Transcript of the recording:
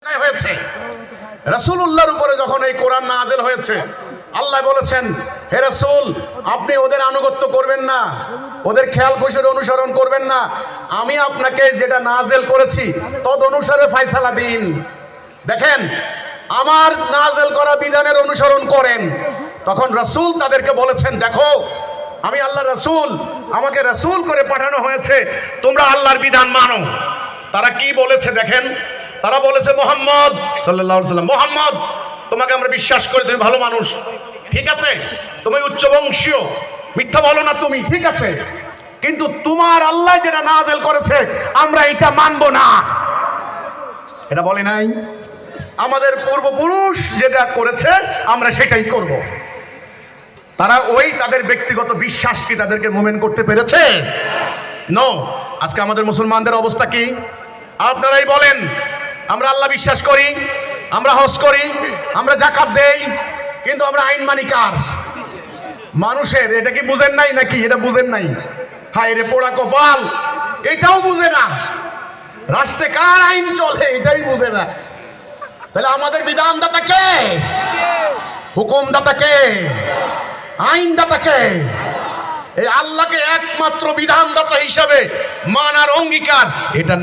হয়েছে রাসূলুল্লাহর উপরে যখন এই কোরআন নাযিল হয়েছে, আল্লাহ বলেছেন, হে রাসূল, আপনি ওদের আনুগত্য করবেন না, ওদের খেয়াল খুশির অনুসরণ করবেন না, আমি আপনাকে যেটা নাযিল করেছি তদ অনুসারে ফয়সালা দিন। দেখেন, আমার নাযিল করা বিধানের অনুসরণ করেন। তখন রাসূল তাদেরকে বলেছেন, দেখো, আমি আল্লাহর রাসূল, আমাকে রাসূল করে পাঠানো হয়েছে, তোমরা আল্লাহর বিধান মানো। তারা কি বলেছে দেখেন, তারা বলেছে, মুহাম্মদ সাল্লাল্লাহু আলাইহি ওয়াসাল্লাম, মুহাম্মদ, তোমাকে আমরা বিশ্বাস করি, তুমি ভালো মানুষ, ঠিক আছে, তুমি উচ্চ বংশীয়, মিথ্যা বলো না তুমি, ঠিক আছে, কিন্তু তোমার আল্লাহ যেটা নাযিল করেছে আমরা এটা মানবো না। এটা বলে নাই, আমাদের পূর্বপুরুষ যেটা করেছে আমরা সেটাই করব। তারা ওই তাদের ব্যক্তিগত বিশ্বাস কি তাদেরকে মুভমেন্ট করতে পেরেছে? নো। আজকে আমাদের মুসলমানদের অবস্থা কি? আপনারাই বলেন, আমরা আল্লাহ বিশ্বাস করি, আমরা হজ করি, আমরা যাকাত দেই, কিন্তু আমরা আইন মানি কার? মানুষের। এটা কি বুঝেন নাই নাকি? এটা বুঝেন নাই? হায় রে পোড়া কপাল, এটাও বুঝে না। রাষ্ট্রে কার আইন চলে এটাই বুঝে না। তাহলে আমাদের বিধানদাতা কে? হুকুমদাতা কে? আইনদাতা কে? এই আল্লাহকে একমাত্র বিধানদাতা হিসাবে মানার অঙ্গীকার এটা